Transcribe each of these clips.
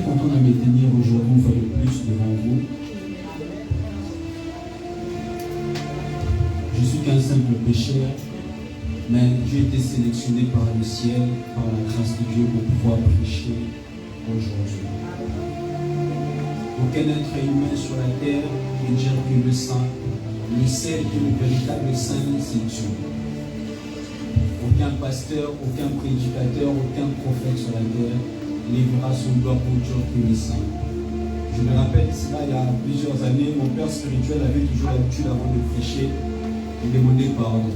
content de me tenir aujourd'hui une fois de plus devant vous. Je suis qu'un simple pécheur, mais j'ai été sélectionné par le ciel, par la grâce de Dieu pour pouvoir prêcher aujourd'hui. Aucun être humain sur la terre peut dire que le saint, le seul et le véritable saint, c'est Dieu. Aucun pasteur, aucun prédicateur, aucun prophète sur la terre lèvera son doigt pour dire que le saint. Je me rappelle cela il y a plusieurs années, mon père spirituel avait toujours l'habitude avant de prêcher de demander pardon.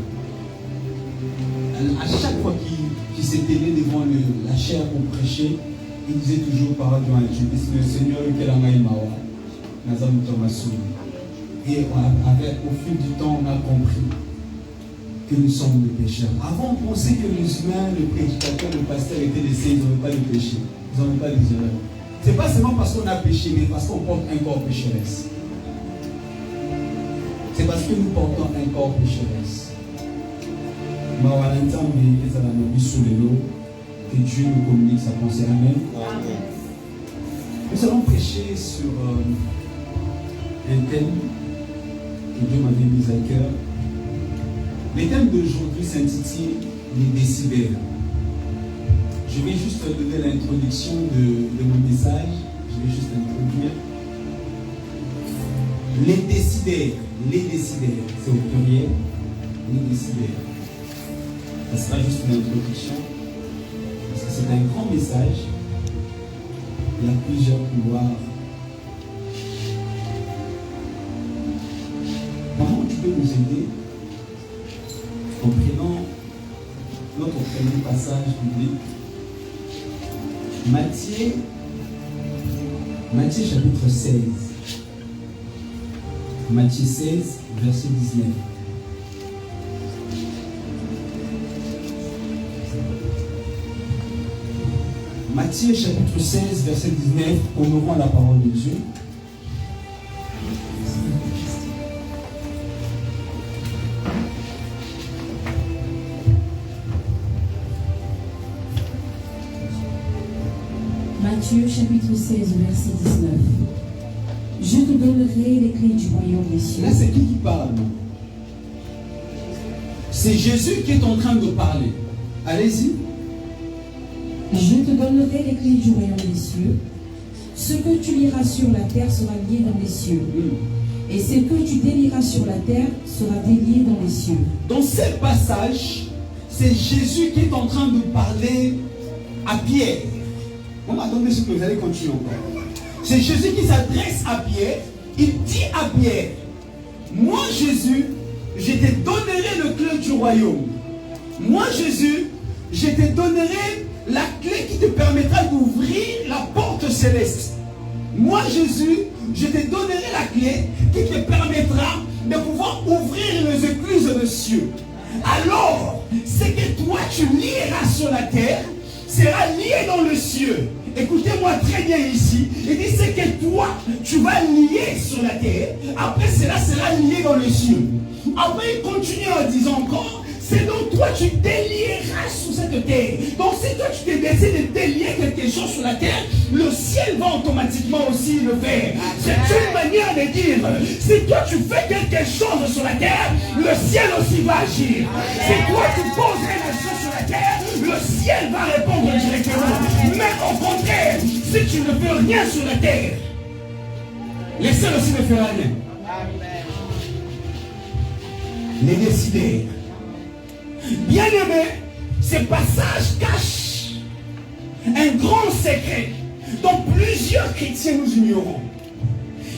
À chaque fois qu'il s'était né devant la chair pour prêcher, il disait toujours pardon à Dieu. C'est le Seigneur qui a mawa, et au fil du temps, on a compris que nous sommes des pécheurs. Avant, on pensait que les humains, le prédicateur, le pasteur étaient des saints, ils n'avaient pas de péché. Ils n'avaient pas des erreurs. Ce n'est pas seulement parce qu'on a péché, mais parce qu'on porte un corps pécheresse. C'est parce que nous portons un corps pécheresse. Que Dieu nous communique sa pensée. Amen. Nous allons prêcher sur un thème que Dieu m'avait mis à cœur. Le thème d'aujourd'hui s'intitule les décideurs. Je vais juste donner l'introduction de mon message. Je vais juste introduire. Les décideurs, c'est au pluriel. Les décideurs. Ça sera juste une introduction. Parce que c'est un grand message. Il y a plusieurs couloirs. Comment tu peux nous aider en prenant notre premier passage biblique, Matthieu chapitre 16. Matthieu 16, verset 19. Matthieu chapitre 16, verset 19, honorons la parole de Dieu. Matthieu chapitre 16, verset 19. Je te donnerai les clés du royaume des cieux. Là, c'est qui parle? C'est Jésus qui est en train de parler. Allez-y. Je te donnerai les clés du royaume des cieux. Ce que tu liras sur la terre sera lié dans les cieux. Et ce que tu délieras sur la terre sera délié dans les cieux. Dans ce passage, c'est Jésus qui est en train de parler à Pierre. On attendez ce que vous allez continuer encore. C'est Jésus qui s'adresse à Pierre. Il dit à Pierre, moi Jésus, je te donnerai le clé du royaume. Moi Jésus, je te donnerai la clé qui te permettra d'ouvrir la porte céleste. Moi Jésus, je te donnerai la clé qui te permettra de pouvoir ouvrir les écluses des cieux. Alors, ce que toi tu lieras sur la terre sera lié dans le cieux. Écoutez-moi très bien ici. Il dit ce que toi tu vas lier sur la terre, après cela sera lié dans le cieux. Après il continue en disant encore, c'est donc toi tu délieras sur cette terre. Donc si toi tu te décides de délier quelque chose sur la terre, le ciel va automatiquement aussi le faire. C'est une manière de dire, si toi tu fais quelque chose sur la terre, le ciel aussi va agir. Si toi tu poserais la chose sur la terre, le ciel va répondre directement. Mais au contraire, si tu ne fais rien sur la terre, le ciel aussi ne fera rien. Les décideurs. Bien aimé, ce passage cache un grand secret dont plusieurs chrétiens nous ignorons.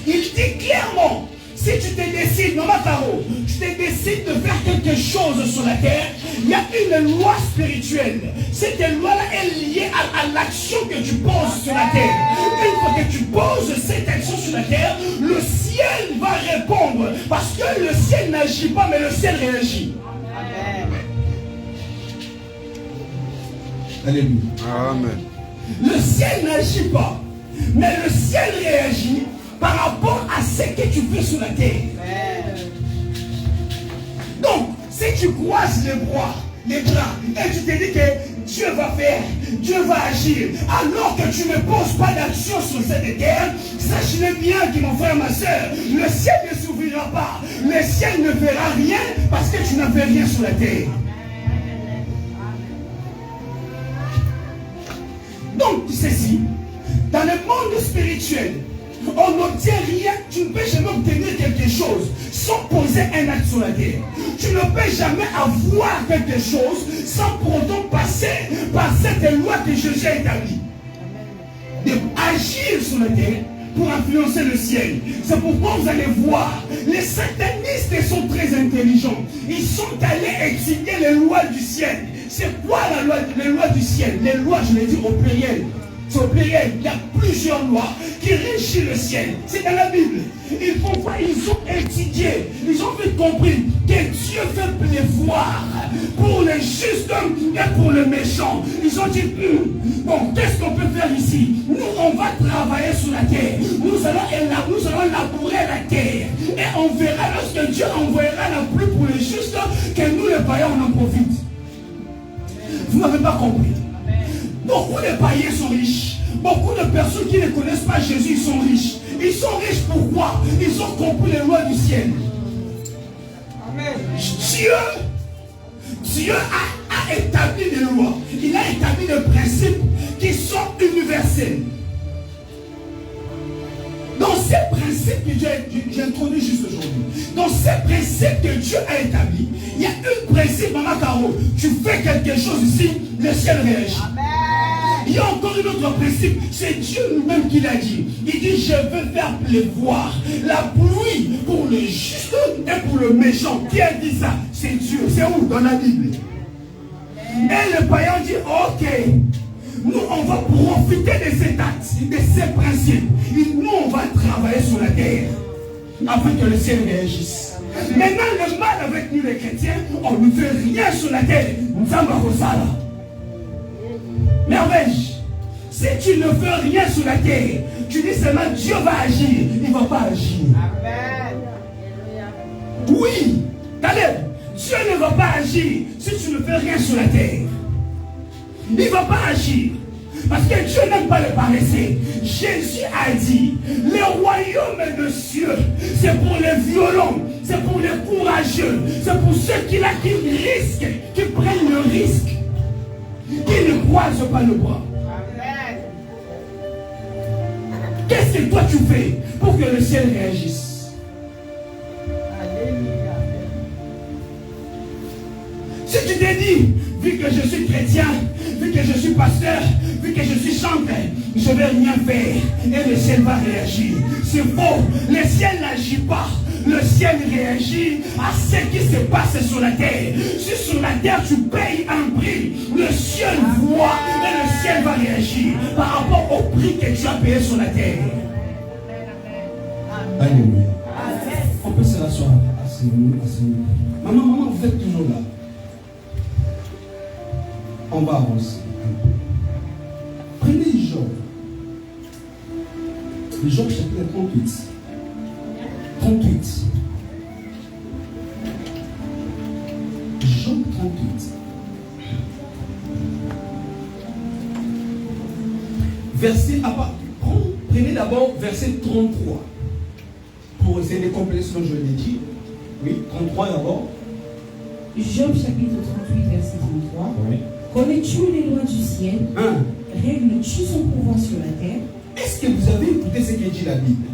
Il dit clairement, si tu te décides, Maman Caro, tu te décides de faire quelque chose sur la terre, il y a une loi spirituelle. Cette loi-là est liée à l'action que tu poses sur la terre. Une fois que tu poses cette action sur la terre, le ciel va répondre. Parce que le ciel n'agit pas, mais le ciel réagit. Alléluia. Amen. Le ciel n'agit pas, mais le ciel réagit par rapport à ce que tu fais sur la terre. Donc, si tu croises les bras, et tu te dis que Dieu va faire, Dieu va agir. Alors que tu ne poses pas d'action sur cette terre, sache-le bien que mon frère, ma soeur, le ciel ne s'ouvrira pas. Le ciel ne verra rien parce que tu n'as fait rien sur la terre. Donc, ceci, dans le monde spirituel, on n'obtient rien, tu ne peux jamais obtenir quelque chose sans poser un acte sur la terre. Tu ne peux jamais avoir quelque chose sans pour autant passer par cette loi que Jésus a établie. Agir sur la terre pour influencer le ciel. C'est pourquoi vous allez voir, les satanistes sont très intelligents. Ils sont allés étudier les lois du ciel. C'est quoi les lois du ciel? Les lois, je l'ai dit au pluriel. C'est au pluriel. Il y a plusieurs lois qui régissent le ciel. C'est dans la Bible. Ils font quoi? Ils ont étudié. Ils ont vite compris que Dieu fait pleuvoir pour les justes et pour les méchants. Ils ont dit, bon, qu'est-ce qu'on peut faire ici? Nous, on va travailler sur la terre. Nous allons labourer la terre. Et on verra lorsque Dieu envoyera la pluie pour les justes que nous, les païens, on en profite. Vous n'avez pas compris. Beaucoup de païens sont riches. Beaucoup de personnes qui ne connaissent pas Jésus, ils sont riches. Ils sont riches pourquoi? Ils ont compris les lois du ciel. Amen. Dieu a établi des lois. Il a établi des principes qui sont universels. Dans ces principes que j'ai introduit juste aujourd'hui, dans ces principes que Dieu a établis, il y a un principe, Maman Caro, tu fais quelque chose ici, le ciel réagit. Amen. Il y a encore un autre principe, c'est Dieu lui-même qui l'a dit. Il dit, je veux faire pleuvoir la pluie pour le juste et pour le méchant. Qui a dit ça? C'est Dieu. C'est où? Dans la Bible. Et le païen dit, ok, nous on va profiter de cet acte, de ces principes. Et nous on va travailler sur la terre afin que le ciel réagisse. Maintenant le mal avec nous les chrétiens, on ne fait rien sur la terre. Nous sommes à merveille. Si tu ne fais rien sur la terre, tu dis seulement Dieu va agir. Il ne va pas agir. Amen. Oui, Caleb, Dieu ne va pas agir si tu ne fais rien sur la terre. Il ne va pas agir. Parce que Dieu n'aime pas le paresseux. Jésus a dit, le royaume de cieux, c'est pour les violents, c'est pour les courageux, c'est pour ceux qui risquent, qui prennent le risque, qui ne croisent pas le bras. Qu'est-ce que toi tu fais pour que le ciel réagisse? Si tu t'es dit, vu que je suis chrétien, vu que je suis pasteur, vu que je suis chanteur, je ne vais rien faire et le ciel va réagir. C'est faux. Le ciel n'agit pas. Le ciel réagit à ce qui se passe sur la terre. Si sur la terre tu payes un prix, le ciel voit et le ciel va réagir par rapport au prix que tu as payé sur la terre. Alléluia. On peut se rasseoir. Maman, vous êtes toujours là. On va avancer. Prenez Job. Job chapitre 38. 38. Job 38. Verset, prenez d'abord verset 33. Pour essayer de compléter ce que je l'ai dit. Oui, 33 d'abord. Job chapitre 38, verset 33. Oui. Connais-tu les lois du ciel? Règles-tu son pouvoir sur la terre? Est-ce que vous avez écouté ce que dit la Bible?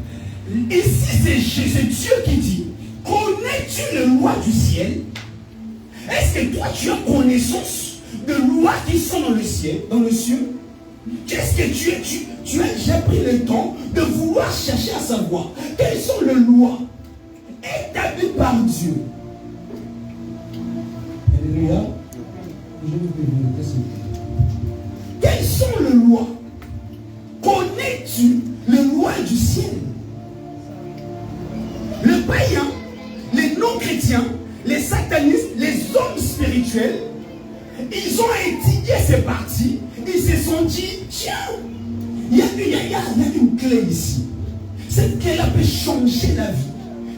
Ici, c'est Dieu qui dit, connais-tu les lois du ciel? Est-ce que toi, tu as connaissance de lois qui sont dans le ciel, dans le ciel? Qu'est-ce que tu as déjà pris le temps de vouloir chercher à savoir quelles sont les lois établies par Dieu? Alléluia. Je vous prie, quelles sont les lois? Connais-tu les lois du ciel? Le païen, les non-chrétiens, les satanistes, les hommes spirituels, ils ont étudié ces parties, ils se sont dit, tiens, il y a une clé ici. Cette clé-là peut changer la vie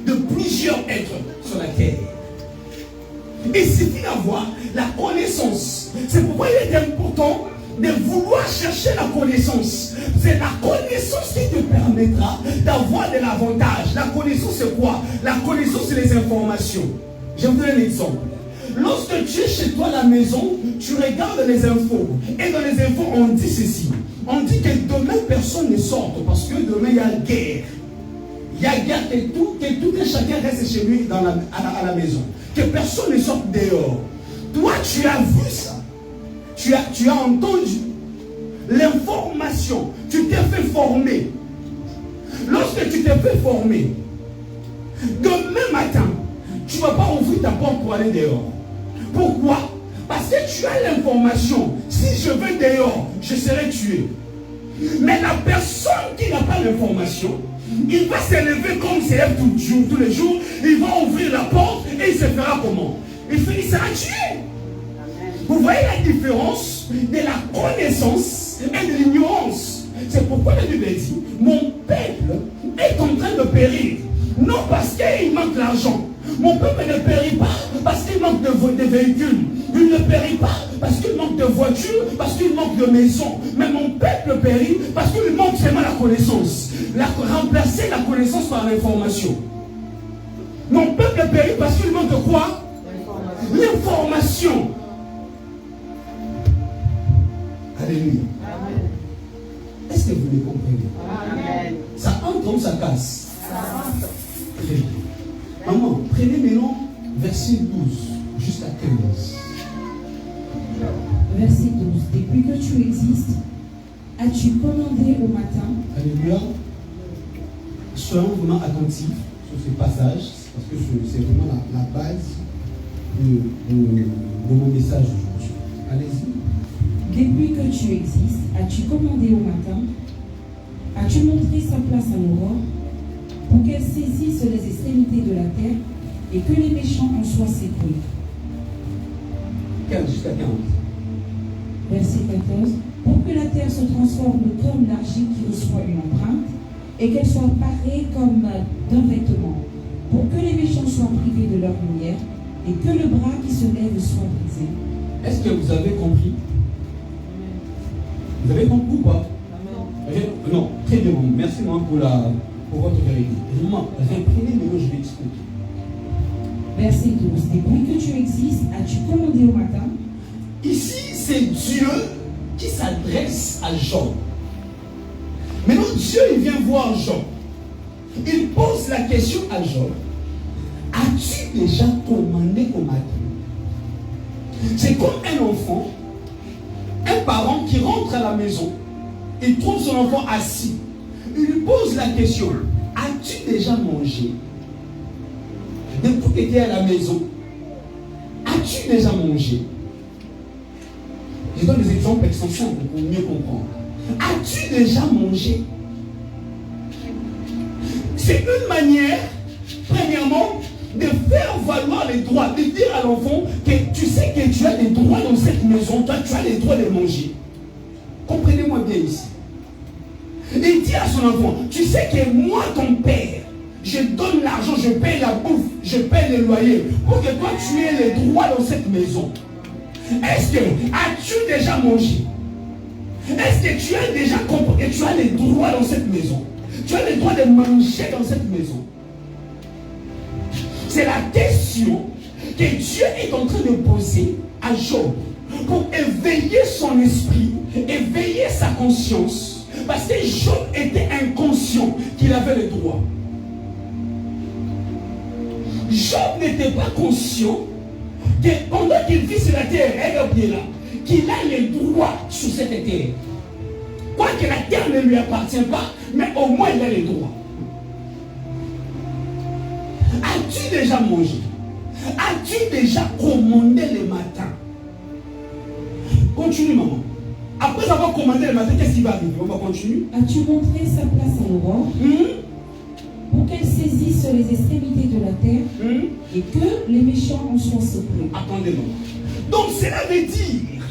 de plusieurs êtres sur la terre. Il suffit d'avoir la connaissance C'est pourquoi il est important de vouloir chercher la connaissance. C'est la connaissance qui te permettra d'avoir de l'avantage. La connaissance, c'est quoi? La connaissance, c'est les informations. Je vous donne un exemple. Lorsque tu es chez toi à la maison, tu regardes les infos. Et dans les infos, on dit ceci. On dit que demain, personne ne sort parce que demain, il y a guerre. Il y a guerre que tout et chacun reste chez lui à la maison. Que personne ne sorte dehors. Toi, tu as vu ça. Tu as entendu l'information. Tu t'es fait former. Lorsque tu t'es fait former, demain matin, tu ne vas pas ouvrir ta porte pour aller dehors. Pourquoi? Parce que tu as l'information. Si je vais dehors, je serai tué. Mais la personne qui n'a pas l'information, il va se lever comme il se lève tous les jours. Il va ouvrir la porte et il se fera comment? Il sera tué. Vous voyez la différence de la connaissance et de l'ignorance. C'est pourquoi la Bible dit, mon peuple est en train de périr. Non parce qu'il manque l'argent. Mon peuple ne périt pas parce qu'il manque de véhicules. Il ne périt pas parce qu'il manque de voitures, parce qu'il manque de maisons. Mais mon peuple périt parce qu'il manque seulement la connaissance. Remplacer la connaissance par l'information. Mon peuple périt parce qu'il manque de quoi? L'information. Alléluia. Est-ce que vous me comprenez? Amen. Ça entre comme ça casse. Très bien. Maman, prenez maintenant verset 12 jusqu'à 15. Verset 12. Depuis que tu existes, as-tu commandé au matin? Alléluia. Soyons vraiment attentifs sur ce passage, parce que c'est vraiment la base de mon message aujourd'hui. Allez-y. Depuis que tu existes, as-tu commandé au matin? As-tu montré sa place à l'aurore pour qu'elle saisisse les extrémités de la terre et que les méchants en soient séparés? 15 jusqu'à 15. Verset 14. Pour que la terre se transforme comme l'argile qui reçoit une empreinte et qu'elle soit parée comme d'un vêtement, pour que les méchants soient privés de leur lumière et que le bras qui se lève soit brisé. Est-ce que vous avez compris? Vous avez compris ou pas? Non, très bien. Merci pour votre vérité. Maman, reprenez, mais je vais expliquer. Verset 12. Depuis que tu existes, as-tu commandé au matin? Ici, c'est Dieu qui s'adresse à Job. Maintenant, Dieu, il vient voir Job. Il pose la question à Job. As-tu déjà commandé au matin? C'est comme un enfant, un parent qui rentre à la maison, il trouve son enfant assis. Il lui pose la question. As-tu déjà mangé? Depuis que tu étais à la maison, as-tu déjà mangé? Je donne des exemples extensions pour mieux comprendre. As-tu déjà mangé? C'est une manière, premièrement, de faire valoir les droits, de dire à l'enfant que tu sais que tu as des droits dans cette maison, toi tu as les droits de manger. Comprenez-moi bien ici. Il dit à son enfant, tu sais que moi, ton père, je donne l'argent, je paye la bouffe, je paye le loyer, pour que toi tu aies les droits dans cette maison. Est-ce que, as-tu déjà mangé? Est-ce que tu as déjà compris que tu as les droits dans cette maison? Tu as les droits de manger dans cette maison. C'est la question que Dieu est en train de poser à Job pour éveiller son esprit, éveiller sa conscience. Parce que Job était inconscient qu'il avait les droits. Job n'était pas conscient que pendant qu'il vit sur la terre, qu'il a les droits sur cette terre. Quoique la terre ne lui appartient pas, mais au moins il a les droits. As-tu déjà mangé? As-tu déjà commandé le matin? Continue, maman. Après avoir commandé le matin, qu'est-ce qui va arriver? On va continuer. As-tu montré sa place à l'aurore pour qu'elle saisisse les extrémités de la terre et que les méchants en soient séparés? Attendez-moi. Donc cela veut dire,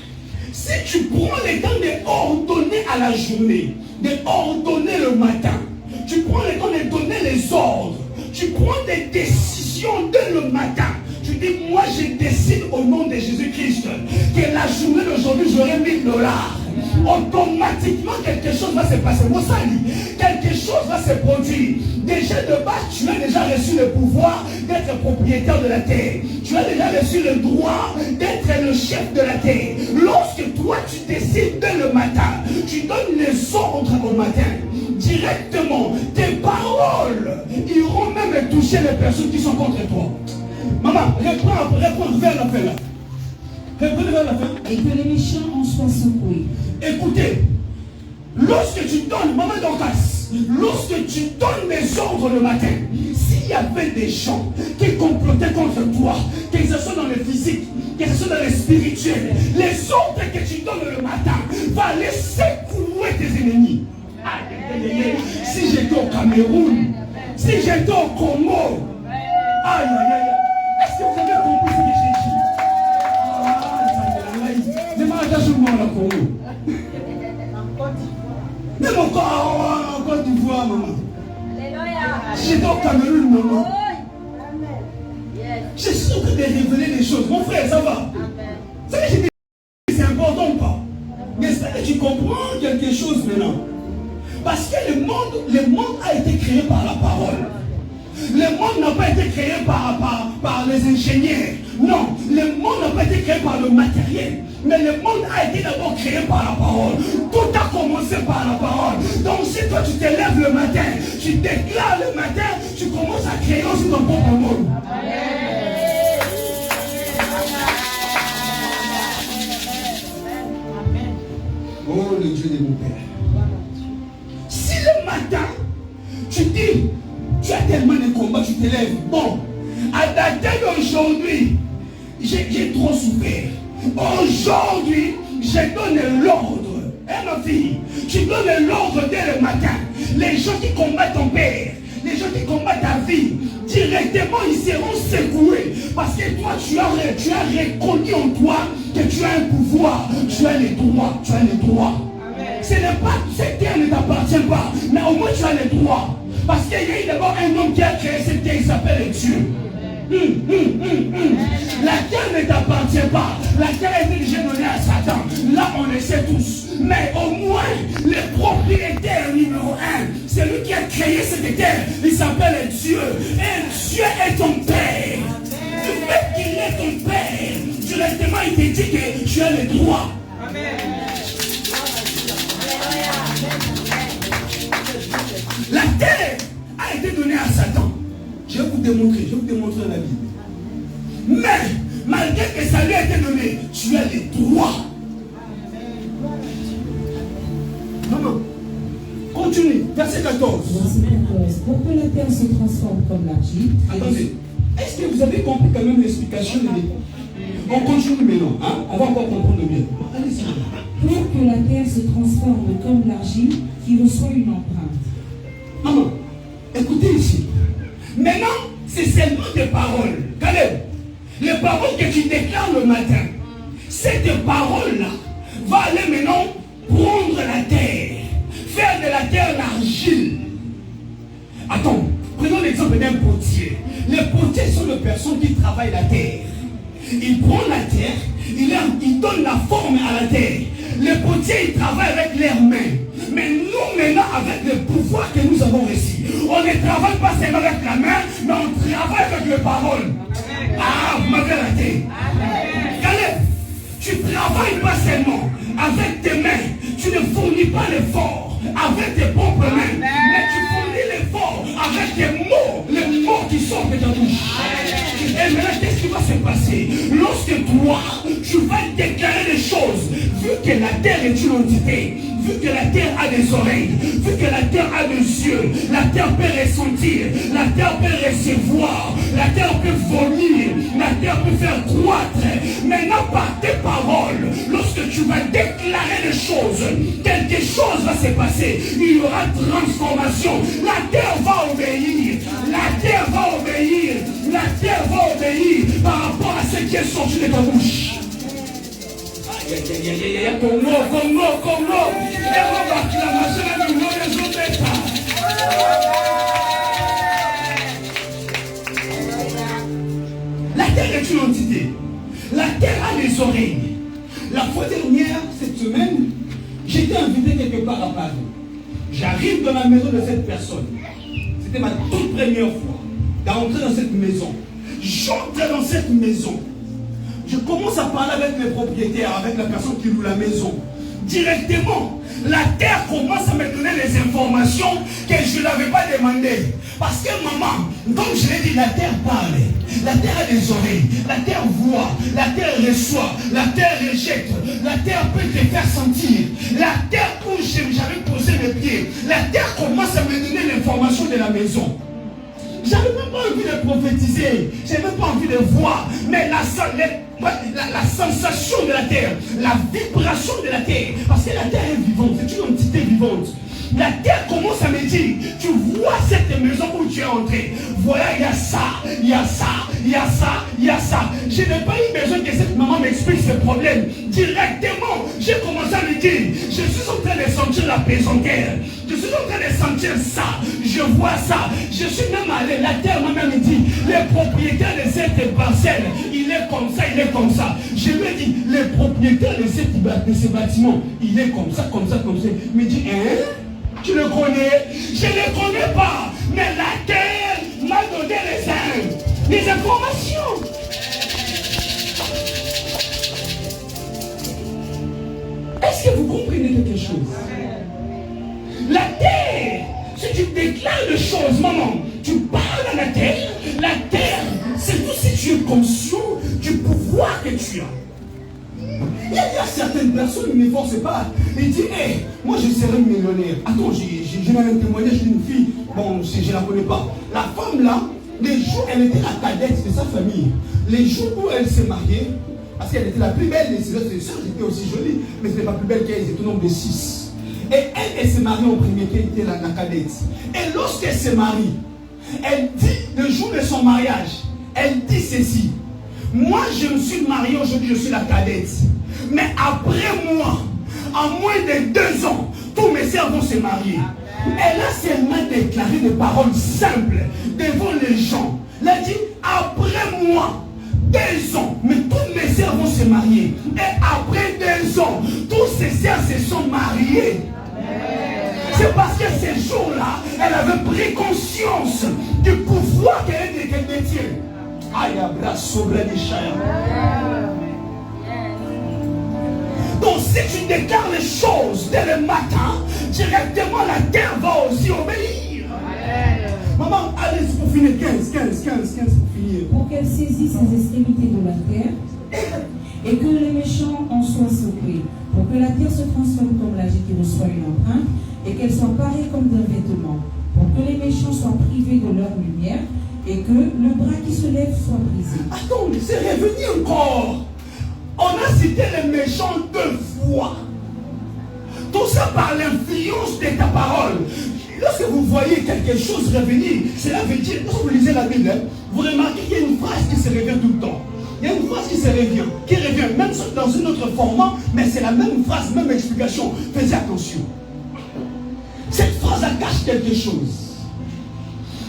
si tu prends le temps d'ordonner à la journée, d'ordonner le matin, tu prends le temps de donner les ordres, tu prends des décisions dès le matin, tu tu dis, moi je décide au nom de Jésus-Christ que la journée d'aujourd'hui j'aurai $1000. Automatiquement quelque chose va se passer. Quelque chose va se produire. Déjà de base, tu as déjà reçu le pouvoir d'être propriétaire de la terre. Tu as déjà reçu le droit d'être le chef de la terre. Lorsque toi tu décides dès le matin, tu donnes les ordres au matin, directement, tes paroles iront même toucher les personnes qui sont contre toi. Maman, réponds vers la fin là. Répondez vers la fin. Et que les méchants en soient secoués. Écoutez, lorsque tu donnes, maman Dorcas, lorsque tu donnes les ordres le matin, s'il y avait des gens qui complotaient contre toi, que ce soit dans le physique, que ce soit dans le spirituel, les ordres que tu donnes le matin vont aller secouer tes ennemis. Si j'étais au Cameroun, si j'étais au Congo, aïe aïe aïe, est-ce que vous avez compris ce que j'ai dit? Même encore en Côte d'Ivoire, maman. J'étais au Cameroun, maman. Je suis en train de révéler des choses. Mon frère, ça va? C'est important ou pas? Mais est-ce que tu comprends quelque chose maintenant? Parce que le monde a été créé par la parole. Le monde n'a pas été créé par les ingénieurs. Non, le monde n'a pas été créé par le matériel. Mais le monde a été d'abord créé par la parole. Tout a commencé par la parole. Donc si toi tu te lèves le matin, tu déclares le matin, tu commences à créer aussi ton propre monde. Oh le Dieu de mon Père. Si le matin, tu dis, tu as tellement de combats, tu te lèves. Bon, à dater d'aujourd'hui, j'ai trop souffert. Aujourd'hui, je donne l'ordre. Ma fille, tu donnes l'ordre dès le matin. Les gens qui combattent ton père, les gens qui combattent ta vie, directement ils seront secoués. Parce que toi, tu as reconnu en toi que tu as un pouvoir, tu as les droits, tu as les droits. Ce n'est pas, cette terre ne t'appartient pas, mais au moins tu as les droits. Parce qu'il y a eu d'abord un homme qui a créé cette terre, il s'appelle Dieu. La terre ne t'appartient pas. La terre a été déjà donnée à Satan. Là, on le sait tous. Mais au moins, le propriétaire numéro 1, c'est lui qui a créé cette terre. Il s'appelle Dieu. Et Dieu est ton Père. Du fait qu'il est ton Père, directement, il te dit que tu as le droit. La terre a été donnée à Satan. Je vais vous démontrer la Bible. Mais, malgré que ça lui a été donné, tu as les droits. Maman, continue, verset 14. Verset 14. Pour que la terre se transforme comme l'argile. Attendez, est-ce que vous avez compris quand même l'explication de l'époque? On continue maintenant, hein? On va encore comprendre bien. Allez-y. Pour que la terre se transforme comme l'argile qui reçoit une empreinte. Maman, écoutez ici. Maintenant, c'est seulement des paroles. Caleb, les paroles que tu déclares le matin, cette parole-là va aller maintenant prendre la terre, faire de la terre l'argile. Attends, prenons l'exemple d'un potier. Les potiers sont les personnes qui travaillent la terre. Ils prennent la terre, ils donnent la forme à la terre. Les potiers, ils travaillent avec leurs mains. Mais nous, maintenant, avec le pouvoir que nous avons reçu, on ne travaille pas seulement avec la main, mais on travaille avec les paroles. Ah, vous m'avez raté. Caleb, tu ne travailles pas seulement avec tes mains. Tu ne fournis pas l'effort avec tes propres mains, mais tu fournis l'effort avec tes mots, les mots qui sortent de ta bouche. Et maintenant, qu'est-ce qui va se passer? Lorsque toi, tu vas déclarer des choses, vu que la terre est une entité, vu que la terre a des oreilles, vu que la terre a des yeux, la terre peut ressentir, la terre peut recevoir, la terre peut vomir, la terre peut faire croître. Maintenant, par tes paroles, lorsque tu vas déclarer des choses, quelque chose va se passer. Il y aura transformation. La terre va obéir. La terre va obéir. La terre va obéir par rapport à ce qui est sorti de ta bouche. Congo. La terre est Paris. J'arrive dans la maison de cette personne. C'était ma toute première fois d'entrer dans cette maison. J'entre dans cette maison. Je commence à parler avec les propriétaires, avec la personne qui loue la maison. Directement, la terre commence à me donner les informations que je ne l'avais pas demandées. Parce que maman, comme je l'ai dit, la terre parle. La terre a des oreilles. La terre voit. La terre reçoit. La terre rejette. La terre peut te faire sentir. La terre où j'avais posé mes pieds. La terre commence à me donner l'information de la maison. J'avais même pas envie de prophétiser. J'avais même pas envie de voir. Mais la sensation de la terre, la vibration de la terre, parce que la terre est vivante, c'est une entité vivante. La terre commence à me dire, tu vois cette maison où tu es entré, voilà, il y a ça, il y a ça, il y a ça, il y a ça. Je n'ai pas eu besoin que cette maman m'explique ce problème. Directement, j'ai commencé à me dire, je suis en train de sentir la pesanteur, je suis en train de sentir ça, je vois ça, je suis même allé, la terre m'a même dit, les propriétaires de cette parcelle, il est comme ça, il est comme ça. Je lui ai dit, les propriétaires de ce bâtiment, il est comme ça, comme ça, comme ça. Il me dit, hein? Tu le connais? Je ne le connais pas. Mais la terre m'a donné les informations. Est-ce que vous comprenez quelque chose? La terre, si tu déclares des choses, maman, tu parles à la terre, c'est tout si tu es conscient du pouvoir que tu as. Il y a certaines personnes qui ne forcent pas. Ils disent, hey, moi je serai millionnaire. Attends, j'ai même un témoignage d'une fille. Bon, je ne la connais pas. La femme là, les jours, elle était la cadette de sa famille. Les jours où elle s'est mariée, parce qu'elle était la plus belle, et ses autres sœurs étaient aussi jolies, mais ce n'était pas plus belle qu'elle, étaient au nombre de 6. Et elle s'est mariée au premier, qui était la cadette. Et lorsqu'elle se marie, elle dit, le jour de son mariage, elle dit ceci. Moi, je me suis mariée aujourd'hui, je suis la cadette. Mais après moi, en moins de 2 ans, tous mes sœurs vont se marier. Elle a seulement déclaré des paroles simples devant les gens. Elle a dit, après moi, 2 ans, mais tous mes sœurs vont se marier. Et après 2 ans, tous ses sœurs se sont mariées. C'est parce que ces jours-là, elle avait pris conscience du pouvoir qu'elle détient. Aïe, abra sobre les chats. Donc si tu déclares les choses dès le matin, directement la terre va aussi obéir. Maman, allez pour finir. 15 pour finir. Pour qu'elle saisisse les extrémités de la terre et que les méchants en soient surpris. Pour que la terre se transforme comme l'âge qui reçoit une empreinte et qu'elle soit parée comme d'un vêtement. Pour que les méchants soient privés de leur lumière et que le bras qui se lève soit brisé. Attends, c'est revenu encore. On a cité les méchants 2 fois. Tout ça par l'influence de ta parole. Lorsque vous voyez quelque chose revenir, cela veut dire, lorsque vous lisez la Bible, vous remarquez qu'il y a une phrase qui se revient tout le temps. Il y a une phrase qui revient, même dans une autre format, mais c'est la même phrase, même explication. Faites attention. Cette phrase cache quelque chose.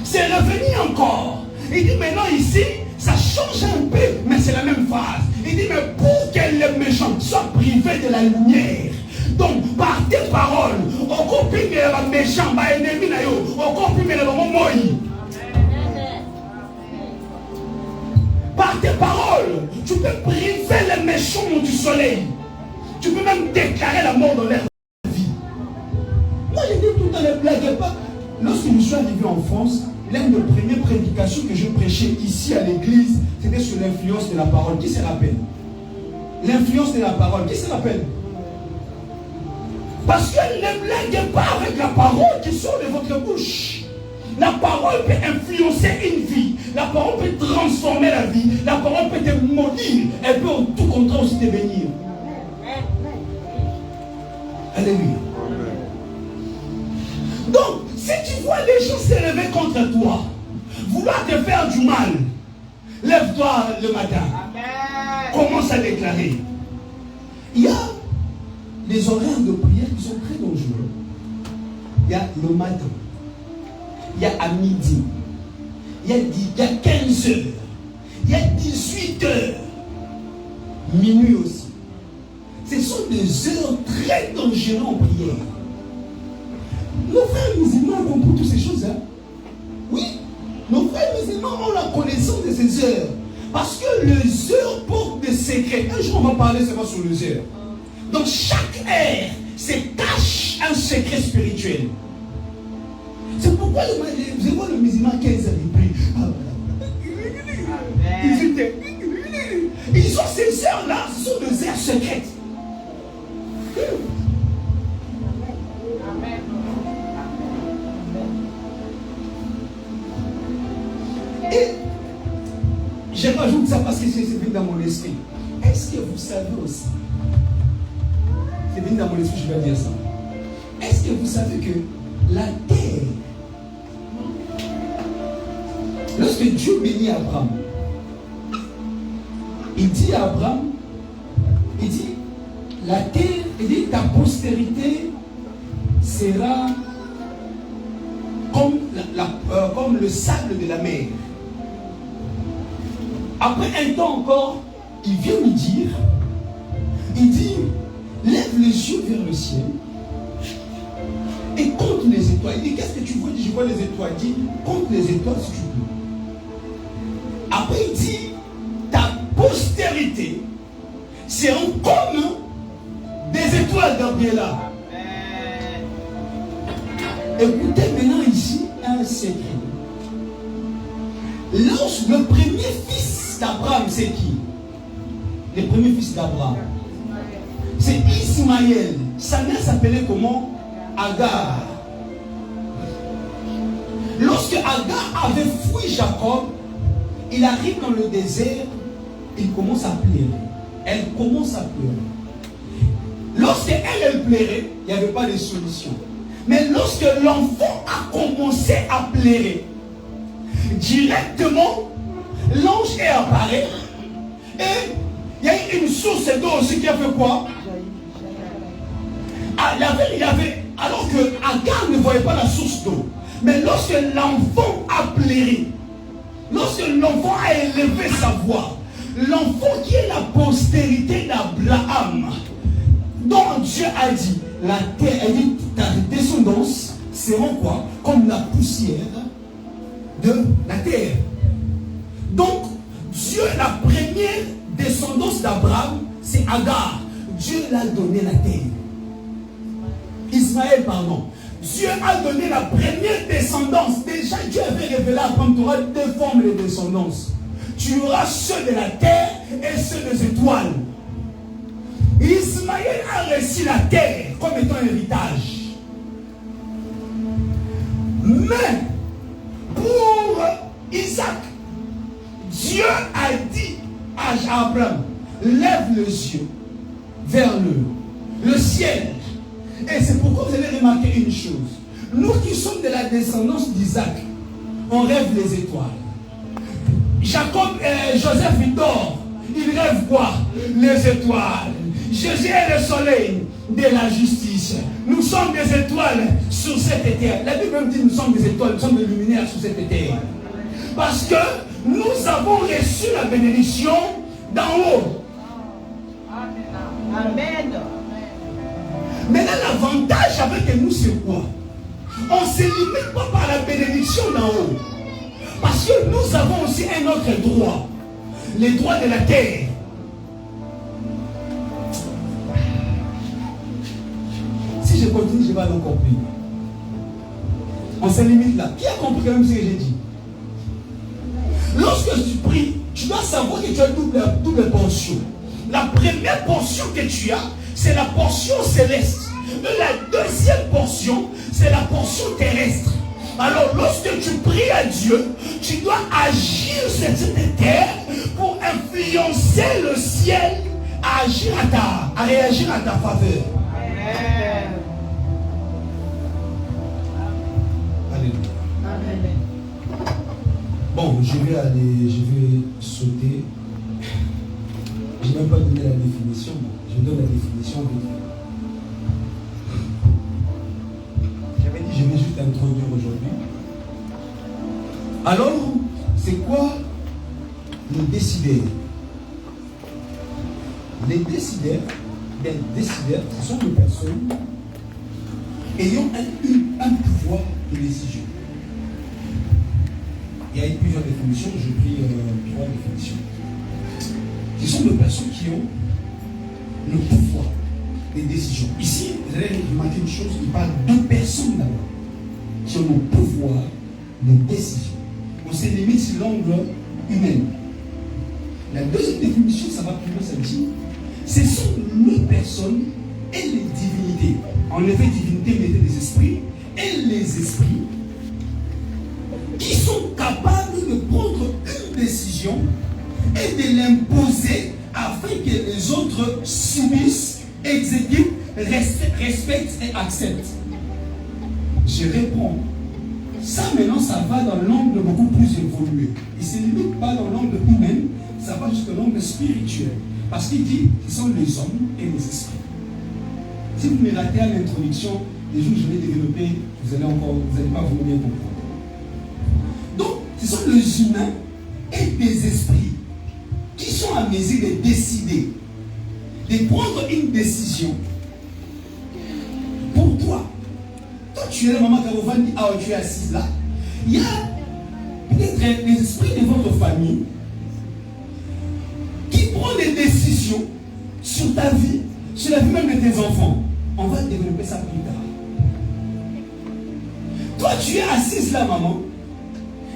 C'est revenu encore. Il dit maintenant ici, ça change un peu, mais c'est la même phrase. Il dit, mais pour que les méchants soient privés de la lumière, donc par tes paroles, on copie les méchants, les ennemis, on copie les moments. Par tes paroles, tu peux priver les méchants du soleil. Tu peux même déclarer la mort dans leur vie. Moi, j'ai dit tout à l'heure, blague pas. Lorsque je suis arrivé en France, l'une des premières prédications que je prêchais ici à l'église, c'était sur l'influence de la parole. Qui se rappelle? L'influence de la parole. Qui se rappelle? Parce qu'elle ne blague pas avec la parole qui sort de votre bouche. La parole peut influencer une vie. La parole peut transformer la vie. La parole peut te maudire. Elle peut au tout contraire aussi te bénir. Alléluia. Donc, si tu vois les gens s'élever contre toi, vouloir te faire du mal, lève-toi le matin. Commence à déclarer. Il y a les horaires de prière qui sont très dangereux. Il y a le matin. Il y a à midi. Il y a 15 heures. Il y a 18 heures. Minuit aussi. Ce sont des heures très dangereuses en prière. Nos frères musulmans ont compris toutes ces choses. Hein? Oui, nos frères musulmans ont la connaissance de ces heures. Parce que les heures portent des secrets. Un jour, on va parler seulement sur les heures. Donc, chaque heure se cache un secret spirituel. C'est pourquoi je vois le musulman 15 heures, il prie. Ils ont ces heures-là, ce sont des heures secrètes. Et je rajoute ça parce que c'est venu dans mon esprit. Est-ce que vous savez aussi, c'est venu dans mon esprit, je vais dire ça. Est-ce que vous savez que la terre, lorsque Dieu bénit Abraham, il dit à Abraham, il dit, la terre, il dit, ta postérité sera comme le sable de la mer. Après un temps encore, il vient lui dire, il dit, lève les yeux vers le ciel et compte les étoiles. Il dit, qu'est-ce que tu vois? Je vois les étoiles. Il dit, compte les étoiles si tu peux. Après, il dit, ta postérité seront comme des étoiles, Gabriela. Écoutez maintenant ici un secret. Lorsque le premier fils d'Abraham, c'est qui? Le premier fils d'Abraham, c'est Ismaël. Sa mère s'appelait comment? Agar. Lorsque Agar avait fui Jacob, il arrive dans le désert, il commence à pleurer. Elle commence à pleurer. Lorsque elle pleurait, il n'y avait pas de solution. Mais lorsque l'enfant a commencé à pleurer, directement, l'ange est apparu et il y a eu une source d'eau aussi qui a fait quoi? Il y avait, alors que Agar ne voyait pas la source d'eau. Mais lorsque l'enfant a pleuré, lorsque l'enfant a élevé sa voix, l'enfant qui est la postérité d'Abraham, dont Dieu a dit, la terre, elle dit, ta descendance seront quoi? Comme la poussière de la terre. Donc, Dieu, la première descendance d'Abraham, c'est Agar. Dieu l'a donné la terre. Ismaël, pardon. Dieu a donné la première descendance. Déjà, Dieu avait révélé à Abraham, tu auras deux formes de descendance. Tu auras ceux de la terre et ceux des étoiles. Ismaël a reçu la terre comme étant un héritage. Mais, pour Isaac, Dieu a dit à Abraham, lève les yeux vers le ciel. Et c'est pourquoi vous allez remarquer une chose. Nous qui sommes de la descendance d'Isaac, on rêve les étoiles. Joseph il dort. Il rêve quoi? Les étoiles. Jésus est le soleil de la justice. Nous sommes des étoiles sur cette terre. La Bible même dit nous sommes des étoiles, nous sommes des luminaires sur cette terre. Parce que nous avons reçu la bénédiction d'en haut. Amen. Maintenant, l'avantage avec nous, c'est quoi? On ne se limite pas par la bénédiction d'en haut. Parce que nous avons aussi un autre droit. Les droits de la terre. Si je continue, je vais aller encore plus. On se limite là. Qui a compris quand même ce que j'ai dit? Lorsque tu pries, tu dois savoir que tu as double portion. La première portion que tu as, c'est la portion céleste. Et la deuxième portion, c'est la portion terrestre. Alors, lorsque tu pries à Dieu, tu dois agir sur cette terre pour influencer le ciel à réagir à ta faveur. Amen. Alléluia. Amen. Bon, je vais sauter. Je n'ai même pas donné la définition. Je donne la définition de j'avais dit, je vais juste introduire aujourd'hui. Alors, c'est quoi les décideurs? Les décideurs, ce sont des personnes ayant un pouvoir de décision. Il y a plusieurs définitions, j'ai pris 3 définitions. Ce sont des personnes qui ont le pouvoir des décisions. Ici, vous allez remarquer une chose, il parle de personnes d'abord qui ont le pouvoir de décision. On se limite sur l'angle humain. La deuxième définition, ça va plus loin, ça dit, ce sont les personnes et les divinités. En effet, divinité mettait des esprits et les esprits qui sont capables de prendre une décision et de l'imposer afin que les autres subissent, exécutent, respectent et acceptent. Je réponds. Ça maintenant, ça va dans l'angle beaucoup plus évolué. Il ne se limite pas dans l'angle humain, ça va jusqu'à l'angle spirituel. Parce qu'il dit ce sont les hommes et les esprits. Si vous me ratez à l'introduction, les jours où je vais développer, vous n'allez pas vous bien comprendre. Donc, ce sont les humains et des esprits qui sont à mesure de décider, de prendre une décision pour toi. Toi, tu es la maman Carovan, tu es assise là. Il y a peut-être des esprits de votre famille qui prennent des décisions sur ta vie, sur la vie même de tes enfants. On va développer ça plus tard. Toi, tu es assise là, maman.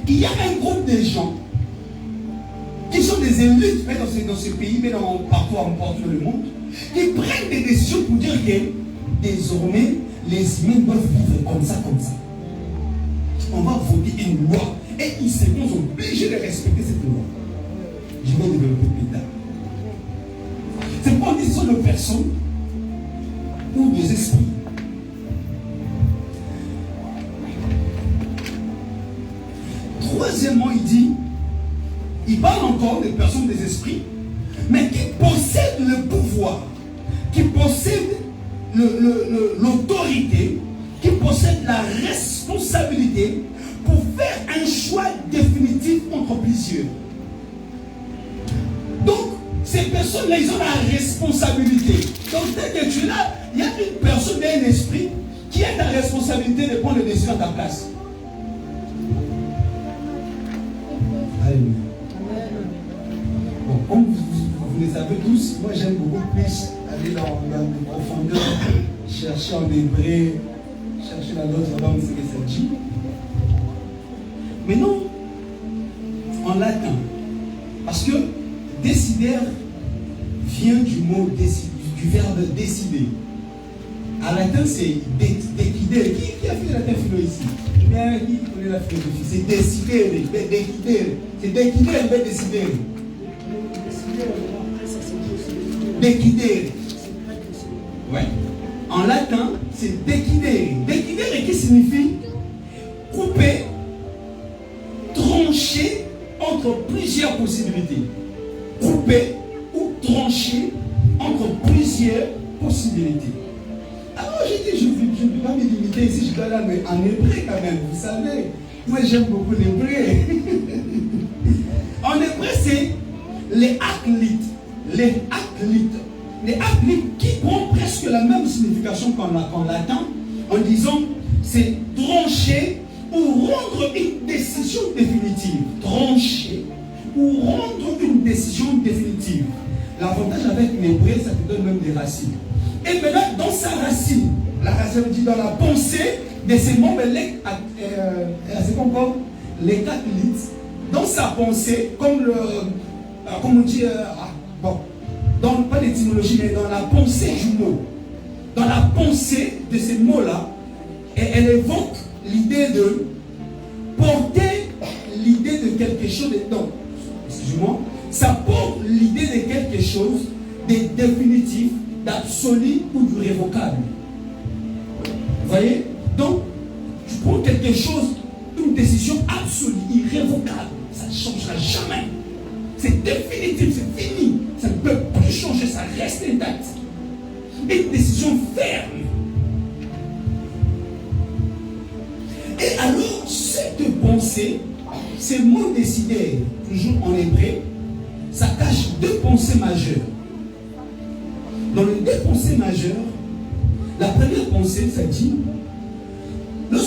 Il y a un groupe de gens qui sont des élites dans ce pays, mais partout dans le monde, qui prennent des décisions pour dire que désormais, les humains doivent vivre comme ça, comme ça. On va voter une loi et ils seront obligés de respecter cette loi. Je vais développer plus tard. C'est pas une décision de personnes ou des esprits. Troisièmement, il parle encore des personnes, des esprits, mais qui possèdent le pouvoir, qui possèdent l'autorité, qui possèdent la responsabilité pour faire un choix définitif entre plusieurs. Donc, ces personnes-là, ils ont la responsabilité. Donc, dès que tu es là, il y a une personne et un esprit qui a la responsabilité de prendre les décisions à ta place. Alléluia. Bon, comme vous le savez tous, moi j'aime beaucoup plus aller dans les profondeurs, chercher en hébreu, chercher dans l'autre langue ce que ça dit. Mais non, en latin, parce que décider vient du mot du verbe décider. En latin, c'est décider. Qui a fait la philo ici? Bien, qui connaît la philosophie? C'est décider, décider. C'est décider, mais décider. Décider. Ouais. En latin, c'est décider. Décider qui signifie couper, trancher entre plusieurs possibilités. Couper ou trancher entre plusieurs possibilités. Alors j'ai dit, je ne peux pas me limiter ici, je dois aller en hébreu quand même, vous savez. Moi j'aime beaucoup l'hébreu. En hébreu c'est les acolytes. Les acolytes. Les acolytes qui prend presque la même signification qu'en latin, en disant c'est trancher ou rendre une décision définitive. Trancher ou rendre une décision définitive. L'avantage avec l'hébreu, ça te donne même des racines. Et maintenant, dans sa racine, la racine dit dans la pensée de ces membres, c'est comme les catholiques, dans sa pensée, comme on dit, pas l'étymologie, mais dans la pensée du mot, dans la pensée de ces mots-là, elle évoque l'idée de porter l'idée de quelque chose, excusez-moi, ça porte l'idée de quelque chose de définitif, d'absolu ou du révocable. Vous voyez? Donc, tu prends quelque chose, une décision absolue, irrévocable. Ça ne changera jamais. C'est définitif, c'est fini. Ça ne peut plus changer, ça reste intact. Une décision ferme. Et alors, cette pensée, ces mots décidés, toujours en hébreu, ça cache deux pensées majeures. Dans les deux pensées majeures, la première pensée, ça dit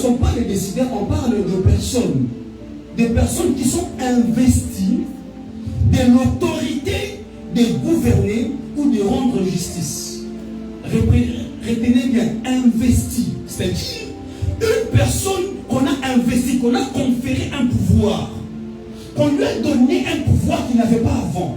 lorsqu'on parle de décideurs, on parle de personnes. Des personnes qui sont investies de l'autorité de gouverner ou de rendre justice. Retenez bien, investi. C'est-à-dire une personne qu'on a investie, qu'on a conféré un pouvoir, qu'on lui a donné un pouvoir qu'il n'avait pas avant.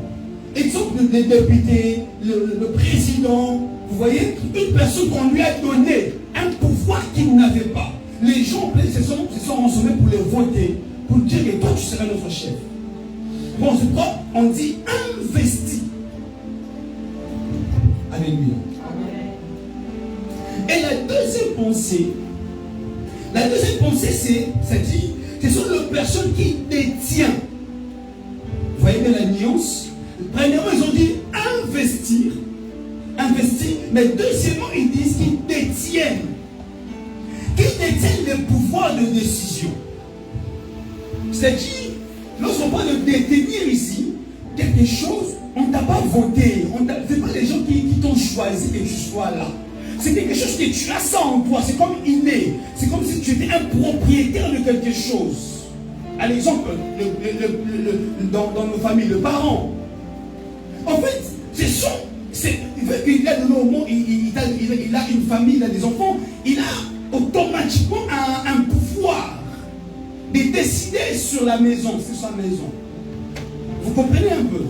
Exemple, le député, le président, vous voyez, une personne qu'on lui a donné un pouvoir qu'il n'avait pas. Les gens se sont rassemblés pour le voter, pour dire que toi tu seras notre chef. Bon, c'est pourquoi on dit investi. Alléluia. Et la deuxième pensée, c'est-à-dire, ce sont les personnes qui détiennent. Vous voyez bien la nuance? Premièrement, ils ont dit investir, mais deuxièmement, ils disent qu'ils détiennent le pouvoir de décision. C'est-à-dire, lorsqu'on parle de détenir ici quelque chose, on ne t'a pas voté, ce n'est pas les gens qui t'ont choisi que tu sois là. C'est quelque chose que tu as ça en toi, c'est comme inné, c'est comme si tu étais un propriétaire de quelque chose. À l'exemple, dans nos familles, le parent. En fait, il a de l'homme, il a une famille, il a des enfants, il a automatiquement un pouvoir de décider sur la maison, sur sa maison. Vous comprenez un peu?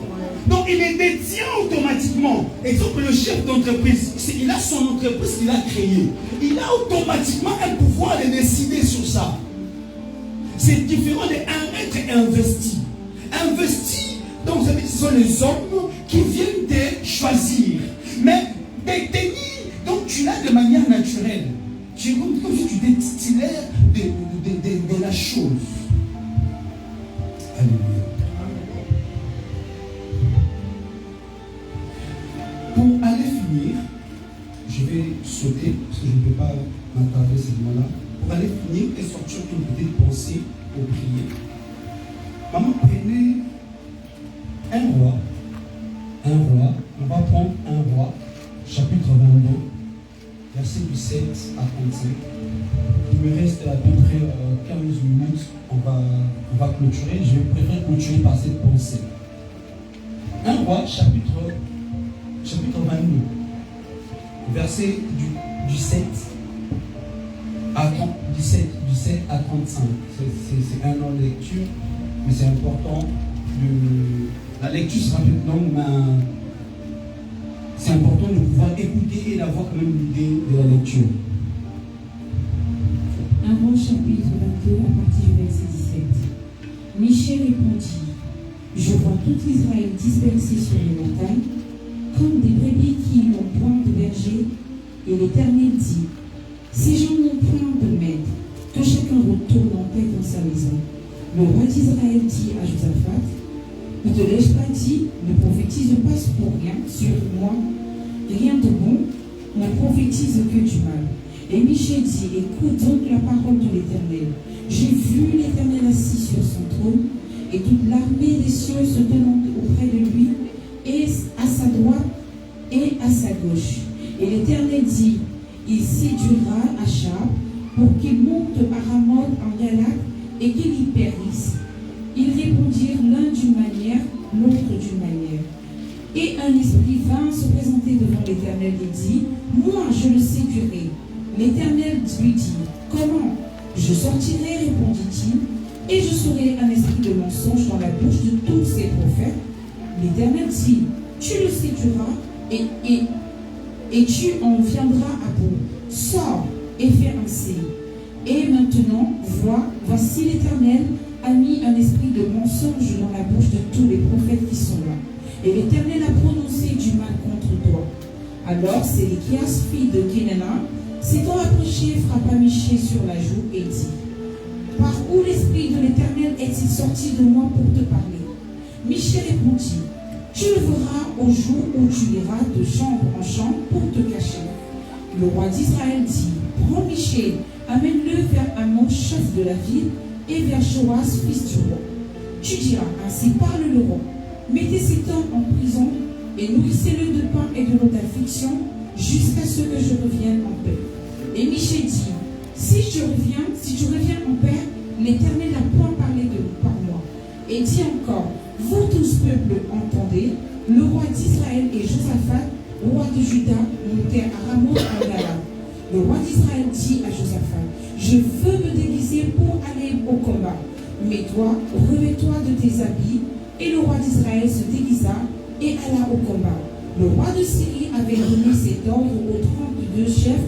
Donc il les détient automatiquement. Exemple, le chef d'entreprise, il a son entreprise qu'il a créée. Il a automatiquement un pouvoir de décider sur ça. C'est différent d'être investi. Investi, donc vous savez, ce sont les hommes qui viennent te choisir. Mais détenir, donc tu l'as de manière naturelle. Tu es comme si tu étais titulaire de la chose. Alléluia. Pour aller finir, je vais sauter parce que je ne peux pas m'attarder ce moment-là. Pour aller finir et sortir une petite pensée pour prier. Maman, prenez un roi. On va prendre un roi, chapitre 22, verset du 7 à 35. Il me reste à peu près 15 minutes. On va clôturer. Je vais préférer clôturer par cette pensée. Un roi, chapitre 22, verset du 7 à 35. C'est un an de lecture, mais c'est important. La lecture sera plus longue, mais c'est important de pouvoir écouter et d'avoir quand même l'idée de la lecture. 1 Roi chapitre 22 à partir du verset 17. Michée répondit: Je vois tout Israël dispersé sur les montagnes, comme des brebis qui n'ont point de berger, et l'Éternel dit: Ces gens n'ont point de maître, que chacun retourne en paix dans sa maison. Le roi d'Israël dit à Josaphat: Ne te l'ai-je pas dit, ne prophétise pas pour rien sur moi, rien de bon, ne prophétise que du mal. Et Michée dit: Écoute donc la parole de l'Éternel. J'ai vu l'Éternel assis sur son trône, et toute l'armée des cieux se tenant auprès de lui, et à sa droite et à sa gauche. Et l'Éternel dit: Il séduira Achab pour qu'il monte à Ramoth en Galaad et qu'il y périsse. Ils répondirent l'un d'une manière, l'autre d'une manière. Et un esprit vint se présenter devant l'Éternel et dit: Moi je le séduirai. L'Éternel lui dit: Comment? Je sortirai, répondit-il, et je serai un esprit de mensonge dans la bouche de tous ces prophètes. L'Éternel dit: Tu le séduiras et tu en viendras à bout. Sors et fais ainsi. Et maintenant, voici l'Éternel a mis un esprit de mensonge dans la bouche de tous les prophètes qui sont là. Et l'Éternel a prononcé du mal contre toi. Alors Sédekias, fille de Kenaana, s'étant approché, frappa Michée sur la joue et dit: Par où l'esprit de l'Éternel est-il sorti de moi pour te parler? Michée répondit: Tu le verras au jour où tu iras de chambre en chambre pour te cacher. Le roi d'Israël dit: Prends Michée, amène-le vers Amon, chef de la ville, et vers Joas, fils du roi. Tu diras: Ainsi parle le roi. Mettez cet homme en prison et nourrissez-le de pain et de l'eau d'affliction jusqu'à ce que je revienne en paix. Et Michée dit: si tu reviens en paix, l'Éternel n'a point parlé par moi. Et dit encore, vous tous peuples, entendez, le roi d'Israël et Josaphat, roi de Juda, montèrent à Ramoth en Galade. Le roi d'Israël dit à Josaphat, je veux me déguiser pour aller au combat. Mais toi, revêt-toi de tes habits. Et le roi d'Israël se déguisa et alla au combat. Le roi de Syrie avait donné cet ordre aux 32 chefs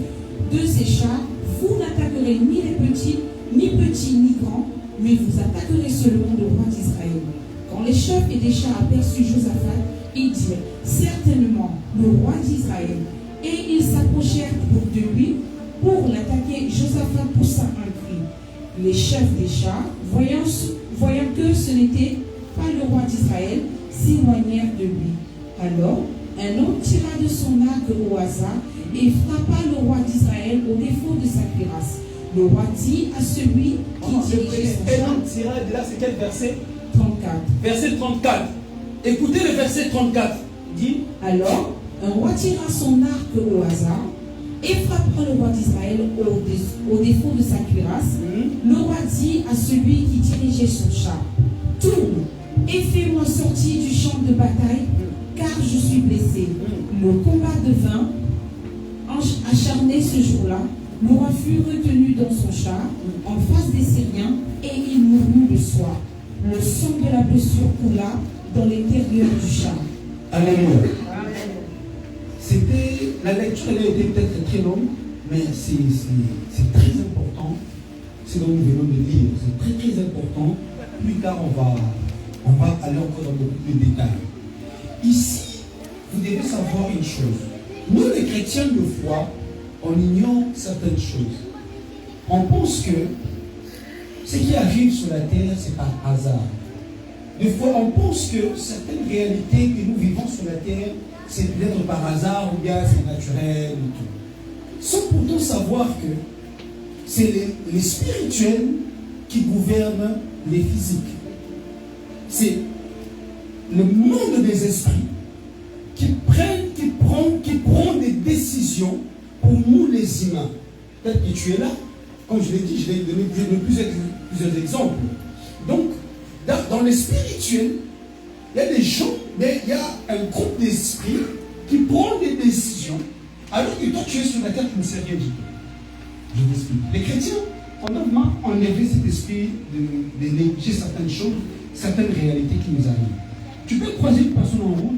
de ses chars, vous n'attaquerez ni les petits, ni grands, mais vous attaquerez seulement le roi d'Israël. Quand les chefs et les chars aperçurent Josaphat, ils dirent, certainement, le roi d'Israël. Et ils s'approchèrent de lui pour l'attaquer. Josaphat poussa un cri. Les chefs des chars, voyant que ce n'était pas le roi d'Israël, s'éloignèrent de lui. Alors, un homme tira de son arc au hasard et frappa le roi d'Israël au défaut de sa cuirasse. Le roi dit à celui qui dirigeait son char. Un homme tira de là, c'est quel verset? 34. Verset 34. Écoutez le verset 34. Dit. Alors, un roi tira son arc au hasard et frappa le roi d'Israël au défaut de sa cuirasse. Le roi dit à celui qui dirigeait son char, tourne et fais-moi sortir du champ de bataille, car je suis blessé. Le combat devint acharné ce jour-là. Le roi fut retenu dans son char, en face des Syriens, et il mourut le soir. Le sang de la blessure coula dans l'intérieur du char. Alléluia. La lecture, elle a été peut-être très longue, mais c'est très important. Ce dont nous venons de lire, c'est très très important. Plus tard, on va aller encore dans beaucoup plus de détails. Ici, vous devez savoir une chose. Nous, les chrétiens de foi, on ignore certaines choses. On pense que ce qui arrive sur la terre, c'est par hasard. Des fois, on pense que certaines réalités que nous vivons sur la terre, c'est peut-être par hasard ou bien c'est naturel ou tout. Sans pourtant savoir que c'est les spirituels qui gouvernent les physiques. C'est le monde des esprits qui prend des décisions pour nous les humains. Peut-être que tu es là, comme je l'ai dit, je vais donner plusieurs exemples. Donc, dans les spirituels, il y a des gens, mais il y a un groupe d'esprits qui prend des décisions, alors que toi tu es sur la terre, tu ne sais rien du tout. Je vous explique. Les chrétiens, on doit enlever cet esprit de négliger certaines choses, certaines réalités qui nous arrivent. Tu peux croiser une personne en route,